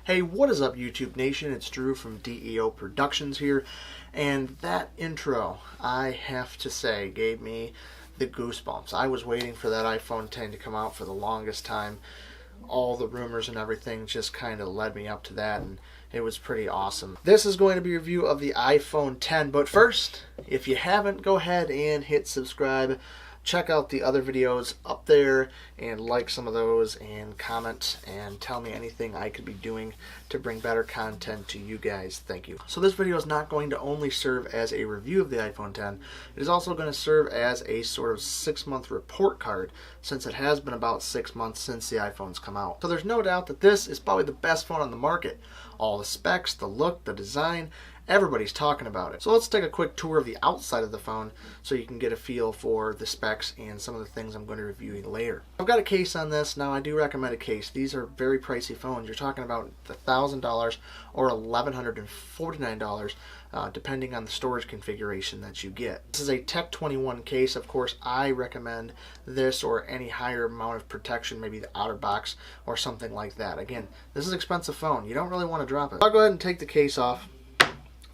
Hey, what is up, YouTube Nation? It's Drew from DEO Productions here, and that intro, I have to say, gave me the goosebumps. I was waiting for that iPhone X to come out for the longest time. All the rumors and everything just kind of led me up to that, and it was pretty awesome. This is going to be a review of the iPhone X, but first, if you haven't, go ahead and hit subscribe. Check out the other videos up there and like some of those and comment and tell me anything I could be doing to bring better content to you guys. Thank you. So this video is not going to only serve as a review of the iPhone X, it is also going to serve as a sort of 6-month report card, since it has been about 6 months since the iPhone's come out. So there's no doubt that this is probably the best phone on the market. All the specs, the look, the design, everybody's talking about it. So let's take a quick tour of the outside of the phone so you can get a feel for the specs and some of the things I'm going to review later. I've got a case on this. Now, I do recommend a case. These are very pricey phones. You're talking about $1,000 or $1,149 depending on the storage configuration that you get. This is a Tech 21 case. Of course, I recommend this or any higher amount of protection, maybe the outer box or something like that. Again, this is an expensive phone. You don't really want to drop it. I'll go ahead and take the case off,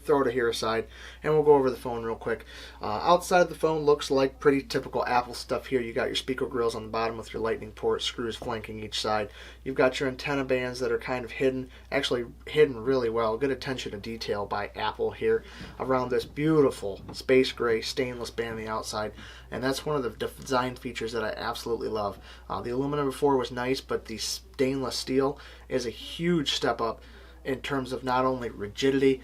throw it here aside, and we'll go over the phone real quick. Outside of the phone looks like pretty typical Apple stuff here. You got your speaker grills on the bottom with your lightning port, screws flanking each side. You've got your antenna bands that are kind of hidden, actually hidden really well. Good attention to detail by Apple here around this beautiful space gray stainless band on the outside, and that's one of the design features that I absolutely love. The aluminum before was nice, but the stainless steel is a huge step up in terms of not only rigidity,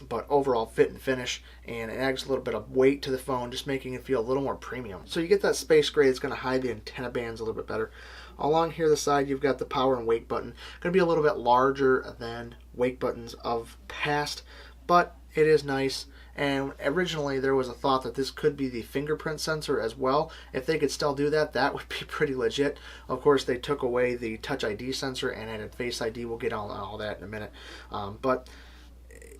but overall fit and finish, and it adds a little bit of weight to the phone, just making it feel a little more premium. So you get that space gray that's going to hide the antenna bands a little bit better. Along here the side, you've got the power and wake button. Going to be a little bit larger than wake buttons of past, but it is nice. And originally there was a thought that this could be the fingerprint sensor as well. If they could still do that, that would be pretty legit. Of course, they took away the Touch ID sensor and added Face ID. We'll get all that in a minute. But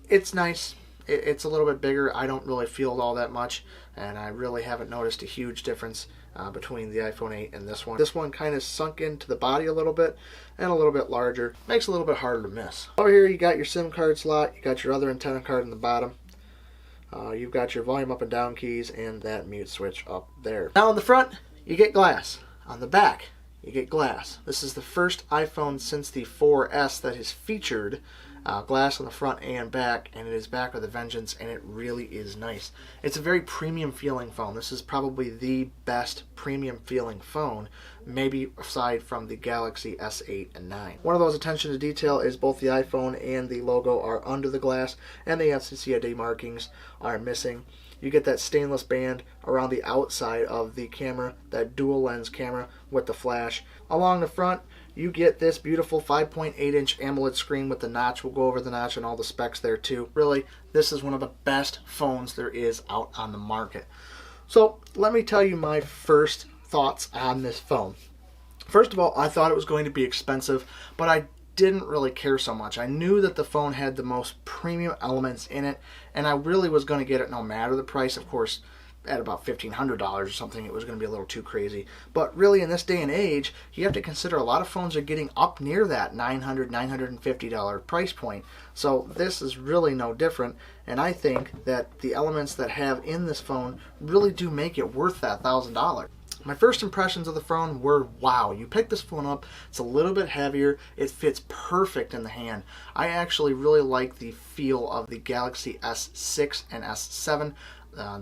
it's nice. It's a little bit bigger. I don't really feel it all that much, and I really haven't noticed a huge difference between the iPhone 8 and this one. This one kind of sunk into the body a little bit and a little bit larger. Makes it a little bit harder to miss. Over here you got your SIM card slot. You got your other antenna card in the bottom. You've got your volume up and down keys and that mute switch up there. Now on the front, you get glass. On the back, you get glass. This is the first iPhone since the 4S that has featured glass on the front and back, and it is back with a vengeance, and it really is nice. It's a very premium feeling phone. This is probably the best premium feeling phone, maybe aside from the Galaxy S8 and 9. One of those attention to detail is both the iPhone and the logo are under the glass, and the FCC markings are missing. You get that stainless band around the outside of the camera, that dual lens camera with the flash. Along the front, you get this beautiful 5.8-inch Amoled screen with the notch. We'll go over the notch and all the specs there too. Really, this is one of the best phones there is out on the market. So let me tell you my first thoughts on this phone. First of all, I thought it was going to be expensive, but I didn't really care so much. I knew that the phone had the most premium elements in it, and I really was going to get it no matter the price. Of course, at about $1,500 or something, it was going to be a little too crazy. But really, in this day and age, you have to consider a lot of phones are getting up near that $900, $950 price point. So this is really no different, and I think that the elements that have in this phone really do make it worth that $1,000. My first impressions of the phone were, wow, you pick this phone up, it's a little bit heavier, it fits perfect in the hand. I actually really like the feel of the Galaxy S6 and S7.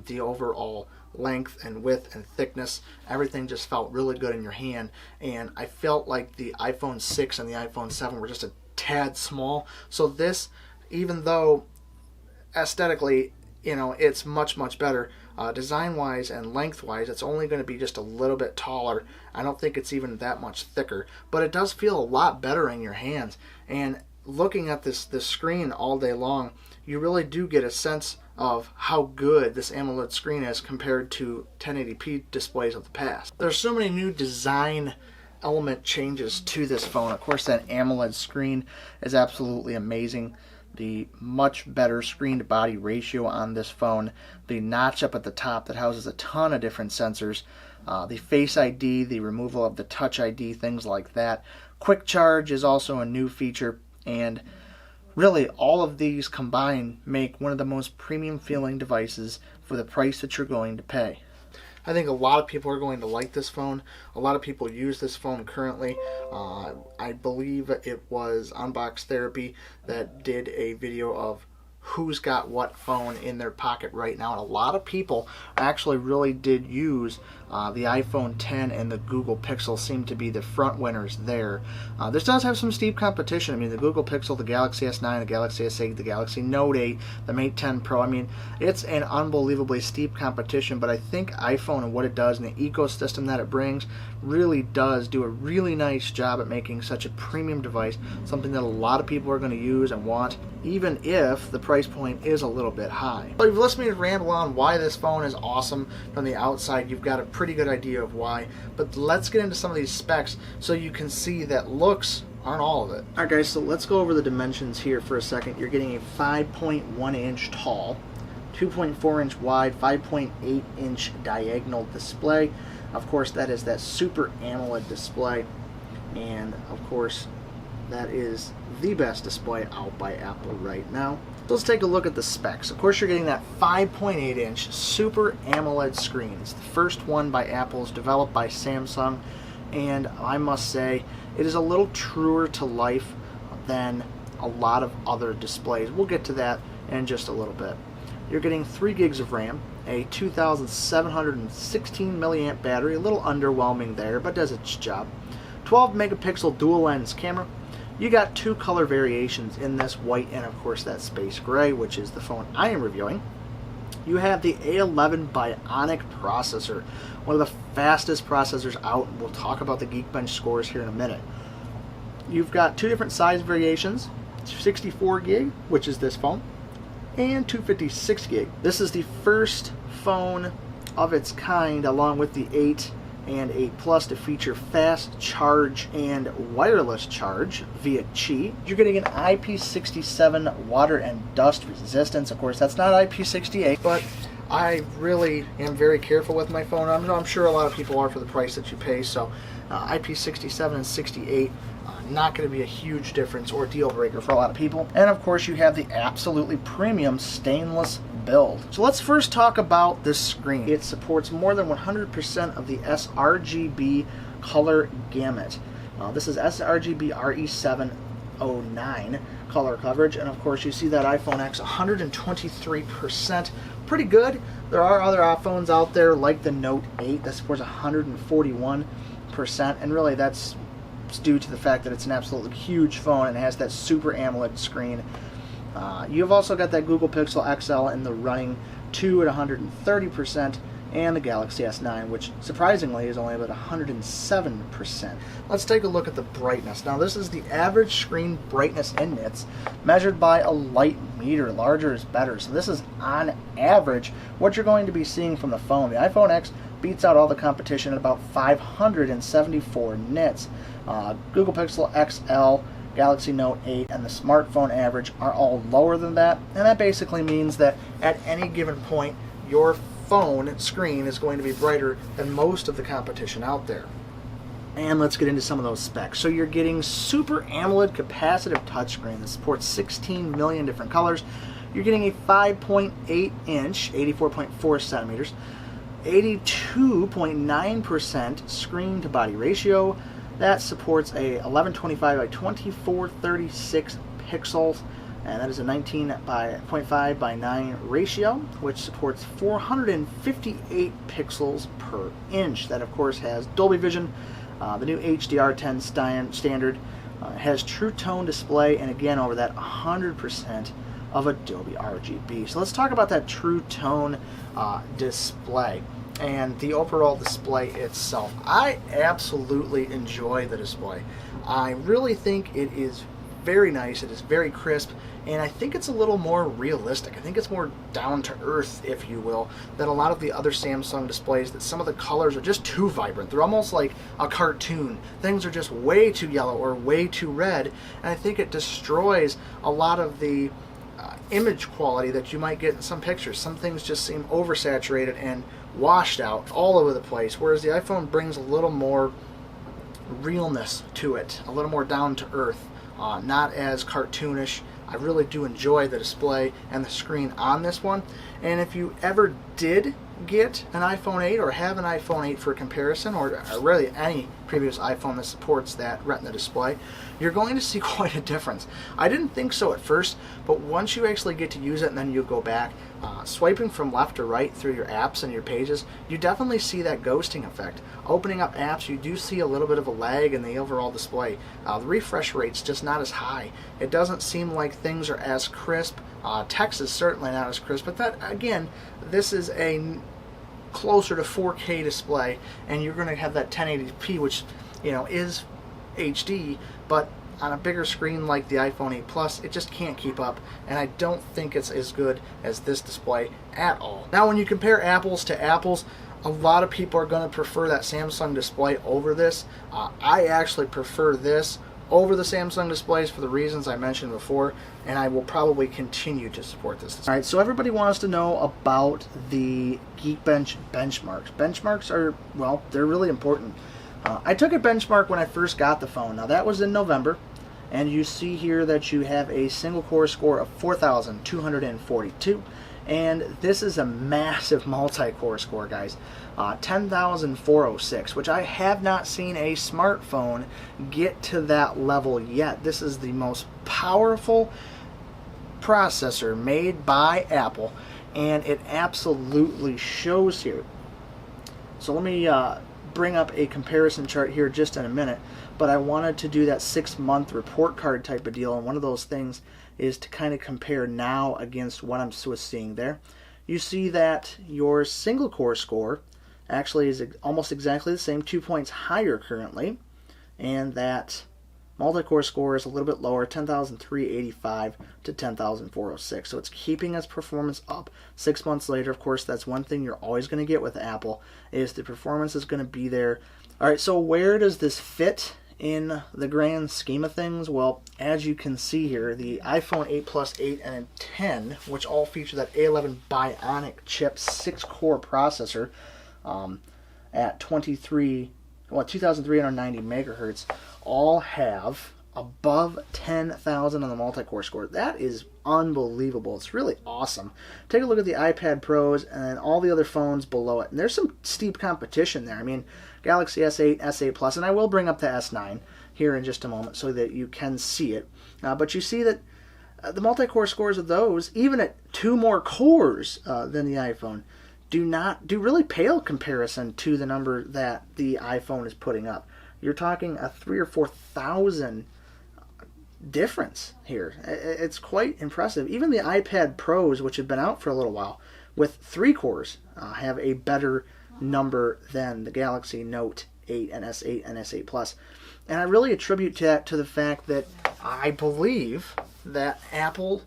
The overall length and width and thickness, everything just felt really good in your hand, and I felt like the iPhone 6 and the iPhone 7 were just a tad small. So this, even though aesthetically, you know, it's much better, design wise and length wise, it's only going to be just a little bit taller. I don't think it's even that much thicker, but it does feel a lot better in your hands. And looking at this screen all day long, you really do get a sense of how good this AMOLED screen is compared to 1080p displays of the past. There's so many new design element changes to this phone. Of course, that AMOLED screen is absolutely amazing. The much better screen to body ratio on this phone, the notch up at the top that houses a ton of different sensors, the Face ID, the removal of the Touch ID, things like that. Quick Charge is also a new feature And really, all of these combined make one of the most premium feeling devices for the price that you're going to pay. I think a lot of people are going to like this phone. A lot of people use this phone currently. I believe it was Unbox Therapy that did a video of who's got what phone in their pocket right now. And a lot of people actually really did use the iPhone X and the Google Pixel seem to be the front winners there. This does have some steep competition. I mean, the Google Pixel, the Galaxy S9, the Galaxy S8, the Galaxy Note 8, the Mate 10 Pro. I mean, it's an unbelievably steep competition, but I think iPhone and what it does and the ecosystem that it brings really does do a really nice job at making such a premium device, something that a lot of people are going to use and want, even if the price point is a little bit high. So you've listened to me ramble on why this phone is awesome from the outside. You've got a pretty good idea of why, but let's get into some of these specs so you can see that looks aren't all of it. Alright guys, so let's go over the dimensions here for a second. You're getting a 5.1 inch tall, 2.4 inch wide, 5.8 inch diagonal display. Of course, that is that Super AMOLED display, and of course that is the best display out by Apple right now. So let's take a look at the specs. Of course, you're getting that 5.8 inch Super AMOLED screen. It's the first one by Apple. It's developed by Samsung, and I must say it is a little truer to life than a lot of other displays. We'll get to that in just a little bit. You're getting 3 gigs of RAM, a 2,716 milliamp battery, a little underwhelming there, but does its job. 12 megapixel dual lens camera. You got 2 color variations in this, white and of course that space gray, which is the phone I am reviewing. You have the A11 Bionic processor, one of the fastest processors out. We'll talk about the Geekbench scores here in a minute. You've got 2 different size variations, 64 gig, which is this phone, and 256 gig. This is the first phone of its kind, along with the 8 and 8 Plus, to feature fast charge and wireless charge via Qi. You're getting an IP67 water and dust resistance. Of course, that's not IP68, but I really am very careful with my phone. I'm sure a lot of people are for the price that you pay, so IP67 and 68, not going to be a huge difference or deal breaker for a lot of people. And of course, you have the absolutely premium stainless build. So let's first talk about this screen. It supports more than 100% of the sRGB color gamut. This is sRGB RE709 color coverage, and of course you see that iPhoneX 123%. Pretty good. There are other iPhones out there like the Note 8 that supports 141%, and really that's due to the fact that it's an absolutely huge phone and has that Super AMOLED screen. You've also got that Google Pixel XL in the running 2 at 130%, and the Galaxy S9, which surprisingly is only about 107%. Let's take a look at the brightness. Now this is the average screen brightness in nits measured by a light meter. Larger is better. So this is on average what you're going to be seeing from the phone. The iPhoneX beats out all the competition at about 574 nits. Google Pixel XL, Galaxy Note 8, and the smartphone average are all lower than that, and that basically means that at any given point your phone screen is going to be brighter than most of the competition out there. And let's get into some of those specs. So you're getting Super AMOLED capacitive touchscreen that supports 16 million different colors. You're getting a 5.8 inch, 84.4 centimeters, 82.9% screen to body ratio. That supports a 1125 by 2436 pixels, and that is a 19.5 by 9 ratio, which supports 458 pixels per inch. That of course has Dolby Vision, the new HDR10 standard, has True Tone display, and again over that 100% of Adobe RGB. So let's talk about that True Tone display and the overall display itself. I absolutely enjoy the display. I really think it is very nice. It is very crisp, and I think it's a little more realistic. I think it's more down to earth, if you will, than a lot of the other Samsung displays, that some of the colors are just too vibrant. They're almost like a cartoon. Things are just way too yellow or way too red, and I think it destroys a lot of the image quality that you might get in some pictures. Some things just seem oversaturated and washed out all over the place, whereas the iPhone brings a little more realness to it, a little more down to earth, not as cartoonish. I really do enjoy the display and the screen on this one. And if you ever did get an iPhone 8 or have an iPhone 8 for comparison, or really any previous iPhone that supports that Retina display, you're going to see quite a difference. I didn't think so at first, but once you actually get to use it and then you go back, swiping from left to right through your apps and your pages, you definitely see that ghosting effect. Opening up apps, you do see a little bit of a lag in the overall display. The refresh rate's just not as high. It doesn't seem like things are as crisp. Text is certainly not as crisp, but that, again, this is a closer to 4K display, and you're going to have that 1080p, which, you know, is HD, but on a bigger screen like the iPhone 8 Plus, it just can't keep up, and I don't think it's as good as this display at all. Now, when you compare apples to apples, a lot of people are going to prefer that Samsung display over this. I actually prefer this over the Samsung displays for the reasons I mentioned before, and I will probably continue to support this display. Alright, so everybody wants to know about the Geekbench benchmarks. Benchmarks are, well, they're really important. I took a benchmark when I first got the phone. Now that was in November, and you see here that you have a single core score of 4,242, and this is a massive multi-core score, guys. 10,406, which I have not seen a smartphone get to that level yet. This is the most powerful processor made by Apple, and it absolutely shows here. So let me bring up a comparison chart here just in a minute, but I wanted to do that 6-month report card type of deal, and one of those things is to kind of compare now against what I'm seeing there. You see that your single core score actually is almost exactly the same, 2 points higher currently, and that multi-core score is a little bit lower, 10,385 to 10,406. So it's keeping its performance up. 6 months later, of course, that's one thing you're always going to get with Apple, is the performance is going to be there. All right, so where does this fit in the grand scheme of things? Well, as you can see here, the iPhone 8 Plus, 8, and 10, which all feature that A11 Bionic chip 6-core processor at 2,390 megahertz, all have above 10,000 on the multi-core score. That is unbelievable. It's really awesome. Take a look at the iPad Pros and all the other phones below it. And there's some steep competition there. I mean, Galaxy S8, S8 Plus, and I will bring up the S9 here in just a moment so that you can see it. But you see that the multi-core scores of those, even at 2 more cores than the iPhone, do really pale comparison to the number that the iPhone is putting up. You're talking a 3,000 or 4,000 difference here. It's quite impressive. Even the iPad Pros, which have been out for a little while, with 3 cores, have a better number than the Galaxy Note 8 and S8 and S8 Plus. And I really attribute that to the fact that I believe that Apple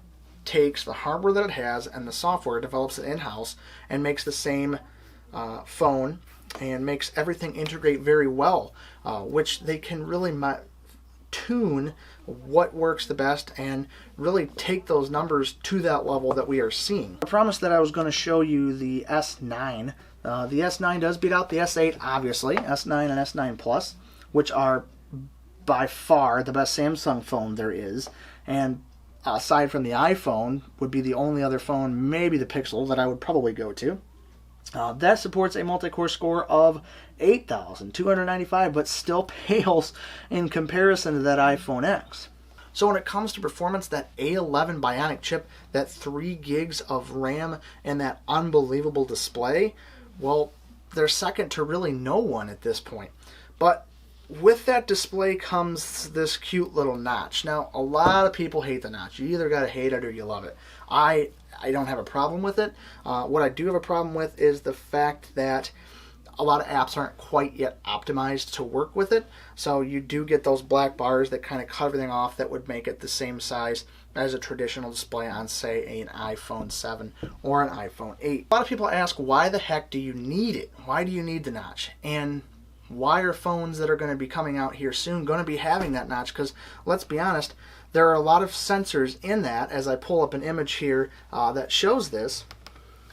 takes the hardware that it has and the software, develops it in-house, and makes the same phone and makes everything integrate very well, which they can really tune what works the best and really take those numbers to that level that we are seeing. I promised that I was going to show you the S9. The S9 does beat out the S8, obviously, S9 and S9 Plus, which are by far the best Samsung phone there is, and aside from the iPhone, would be the only other phone, maybe the Pixel, that I would probably go to. That supports a multi-core score of 8,295, but still pales in comparison to that iPhone X. So when it comes to performance, that A11 Bionic chip, that 3 gigs of RAM, and that unbelievable display, well, they're second to really no one at this point. But with that display comes this cute little notch. Now, a lot of people hate the notch. You either gotta hate it or you love it. I don't have a problem with it. What I do have a problem with is the fact that a lot of apps aren't quite yet optimized to work with it. So you do get those black bars that kind of cut everything off that would make it the same size as a traditional display on, say, an iPhone 7 or an iPhone 8. A lot of people ask, why the heck do you need it? Why do you need the notch? And why are phones that are going to be coming out here soon going to be having that notch? Because let's be honest, there are a lot of sensors in that. As I pull up an image here that shows this,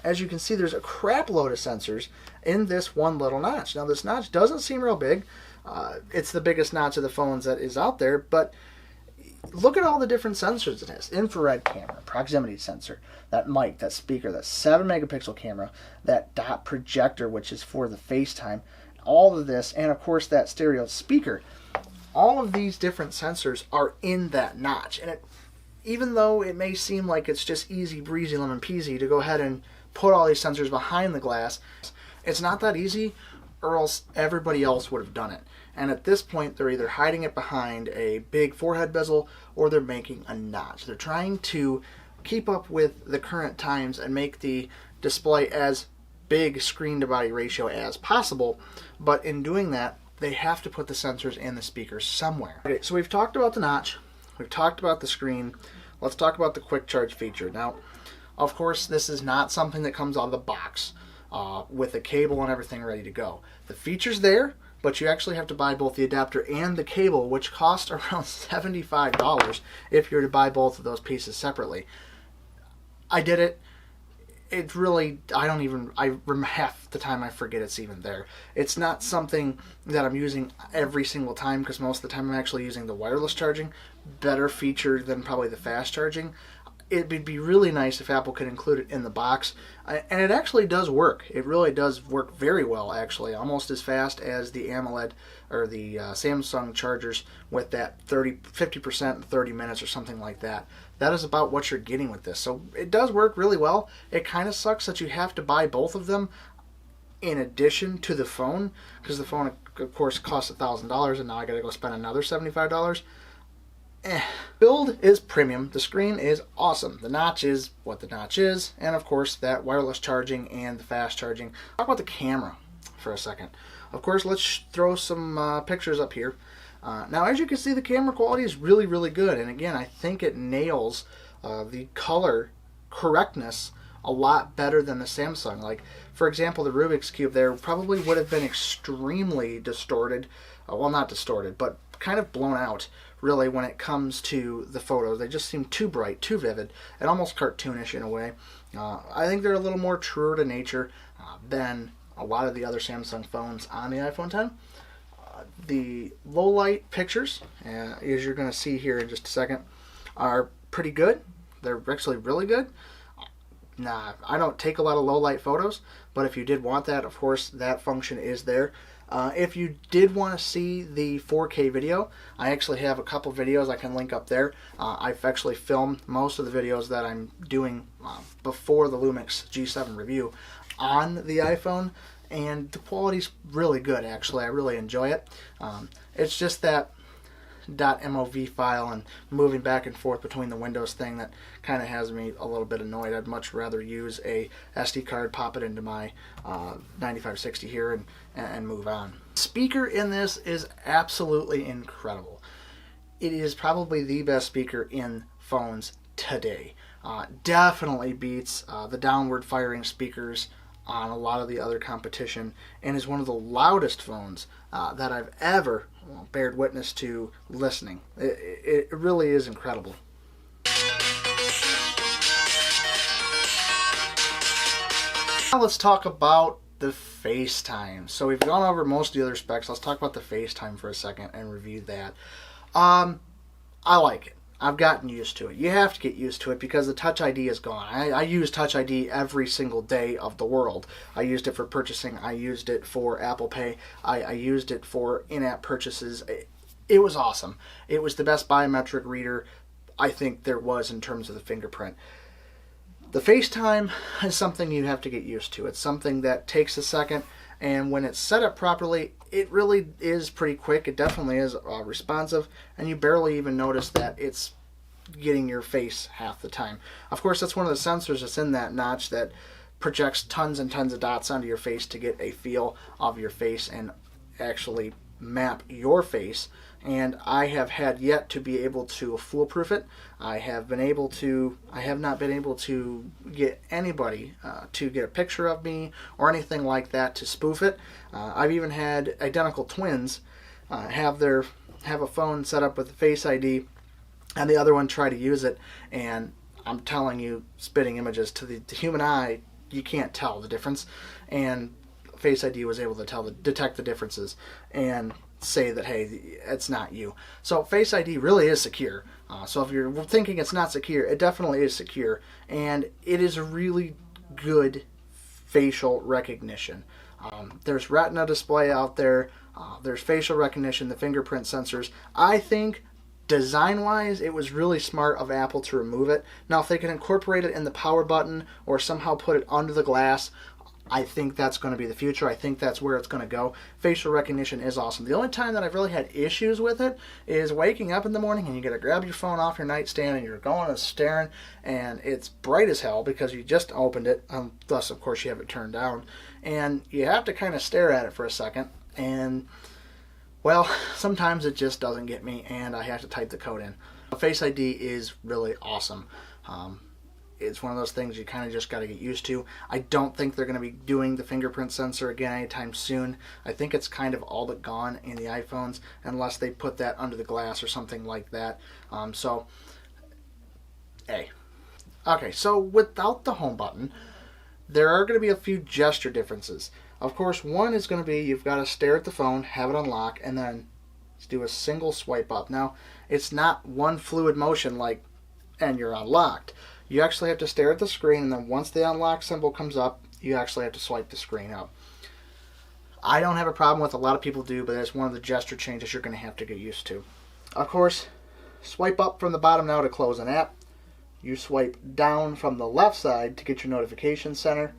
as you can see, there's a crap load of sensors in this one little notch. Now this notch doesn't seem real big. It's the biggest notch of the phones that is out there, but look at all the different sensors it has. Infrared camera, proximity sensor, that mic, that speaker, that 7 megapixel camera, that dot projector, which is for the FaceTime, all of this, and of course that stereo speaker. All of these different sensors are in that notch. And even though it may seem like it's just easy breezy lemon peasy to go ahead and put all these sensors behind the glass, it's not that easy, or else everybody else would have done it. And at this point, they're either hiding it behind a big forehead bezel or they're making a notch. They're trying to keep up with the current times and make the display as big screen to body ratio as possible. But in doing that, they have to put the sensors and the speakers somewhere. Okay, so we've talked about the notch. We've talked about the screen. Let's talk about the quick charge feature. Now, of course, this is not something that comes out of the box with a cable and everything ready to go. The feature's there, but you actually have to buy both the adapter and the cable, which cost around $75 if you're to buy both of those pieces separately. I did it. It's really, half the time I forget it's even there. It's not something that I'm using every single time, because most of the time I'm actually using the wireless charging. Better feature than probably the fast charging. It would be really nice if Apple could include it in the box. And it actually does work. It really does work very well, actually. Almost as fast as the Amoled or the Samsung chargers with that 50% in 30 minutes or something like that. That is about what you're getting with this. So it does work really well. It kind of sucks that you have to buy both of them in addition to the phone, because the phone, of course, costs $1,000, and now I got to go spend another $75. Build is premium. The screen is awesome. The notch is what the notch is, and of course that wireless charging and the fast charging. Talk about the camera for a second. Of course, let's throw some pictures up here. Now, as you can see, the camera quality is really, really good, and again, I think it nails the color correctness a lot better than the Samsung. Like, for example, the Rubik's Cube there probably would have been extremely distorted. Well, not distorted, but kind of blown out, really, when it comes to the photos. They just seem too bright, too vivid, and almost cartoonish in a way. I think they're a little more truer to nature than a lot of the other Samsung phones on the iPhone X. The low light pictures, as you're going to see here in just a second, are pretty good. They're actually really good. Nah, I don't take a lot of low light photos, but if you did want that, of course, that function is there. If you did want to see the 4K video, I actually have a couple videos I can link up there. I've actually filmed most of the videos that I'm doing before the Lumix G7 review on the iPhone, and the quality's really good, actually. I really enjoy it. It's just that .mov file and moving back and forth between the windows thing that kind of has me a little bit annoyed. I'd much rather use a SD card, pop it into my 9560 here, and move on. Speaker in this is absolutely incredible. It is probably the best speaker in phones today. Definitely beats the downward firing speakers on a lot of the other competition, and is one of the loudest phones that I've ever bared witness to listening. It really is incredible. Now let's talk about the FaceTime. So we've gone over most of the other specs. Let's talk about the FaceTime for a second and review that. I like it. I've gotten used to it. You have to get used to it because the Touch ID is gone. I use Touch ID every single day of the world. I used it for purchasing. I used it for Apple Pay. I used it for in-app purchases. It was awesome. It was the best biometric reader I think there was in terms of the fingerprint. The FaceTime is something you have to get used to. It's something that takes a second, and when it's set up properly, it really is pretty quick. It definitely is responsive, and you barely even notice that it's getting your face half the time. Of course, that's one of the sensors that's in that notch that projects tons and tons of dots onto your face to get a feel of your face and actually map your face. And I have had yet to be able to foolproof it. I have not been able to get anybody to get a picture of me or anything like that to spoof it. I've even had identical twins have a phone set up with Face ID, and the other one try to use it, and I'm telling you, spitting images to the human eye, you can't tell the difference. And Face ID was able to detect the differences and say that, hey, it's not you. So Face ID really is secure. So if you're thinking it's not secure, it definitely is secure, and it is a really good facial recognition. There's retina display out there. There's facial recognition, the fingerprint sensors. I think design-wise, it was really smart of Apple to remove it. Now, if they can incorporate it in the power button or somehow put it under the glass, I think that's going to be the future. I think that's where it's going to go. Facial recognition is awesome. The only time that I've really had issues with it is waking up in the morning and you got to grab your phone off your nightstand and you're going and staring, and it's bright as hell because you just opened it. Thus, of course, you have it turned down. And you have to kind of stare at it for a second. And, well, sometimes it just doesn't get me, and I have to type the code in. Face ID is really awesome. It's one of those things you kind of just got to get used to. I don't think they're going to be doing the fingerprint sensor again anytime soon. I think it's kind of all but gone in the iPhones unless they put that under the glass or something like that. Okay, so without the home button, there are going to be a few gesture differences. Of course, one is going to be you've got to stare at the phone, have it unlock, and then do a single swipe up. Now, it's not one fluid motion and you're unlocked. You actually have to stare at the screen, and then once the unlock symbol comes up, you actually have to swipe the screen up. I don't have a problem with it. A lot of people do, but it's one of the gesture changes you're going to have to get used to. Of course, swipe up from the bottom now to close an app. You swipe down from the left side to get your notification center.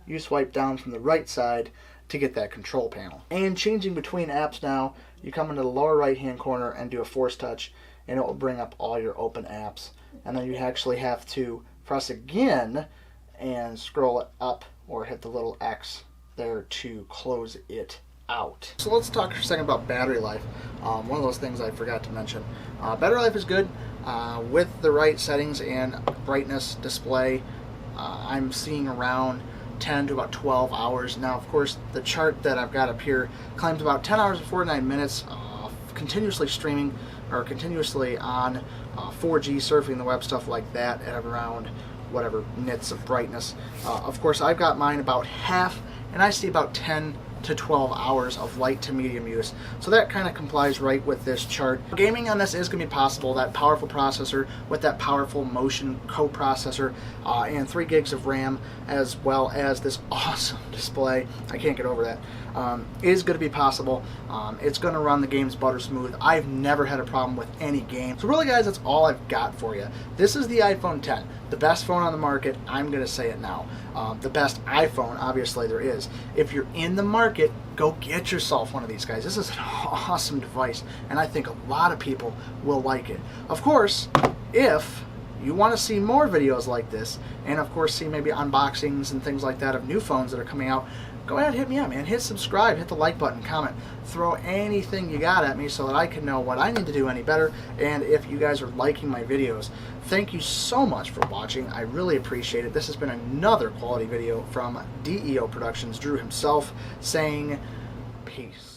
You swipe down from the right side to get that control panel. And changing between apps now, you come into the lower right hand corner and do a force touch, and it will bring up all your open apps. And then you actually have to press again and scroll it up or hit the little X there to close it out. So let's talk for a second about battery life. One of those things I forgot to mention. Battery life is good with the right settings and brightness display. I'm seeing around 10 to about 12 hours. Now, of course, the chart that I've got up here claims about 10 hours and 49 minutes continuously streaming or continuously on 4G, surfing the web, stuff like that, at around whatever nits of brightness. Of course, I've got mine about half, and I see about 10 to 12 hours of light to medium use. So that kind of complies right with this chart. Gaming on this is going to be possible. That powerful processor with that powerful motion coprocessor and 3 gigs of RAM, as well as this awesome display, I can't get over that, is going to be possible. It's going to run the games butter smooth. I've never had a problem with any game. So really, guys, that's all I've got for you. This is the iPhone 10, the best phone on the market. I'm going to say it now. The best iPhone, obviously, there is. If you're in the market, go get yourself one of these guys. This is an awesome device, and I think a lot of people will like it. Of course, if you want to see more videos like this, and of course see maybe unboxings and things like that of new phones that are coming out, go ahead and hit me up, man. Hit subscribe, hit the like button, comment, throw anything you got at me so that I can know what I need to do any better, and if you guys are liking my videos. Thank you so much for watching. I really appreciate it. This has been another quality video from DEO Productions, Drew himself, saying peace.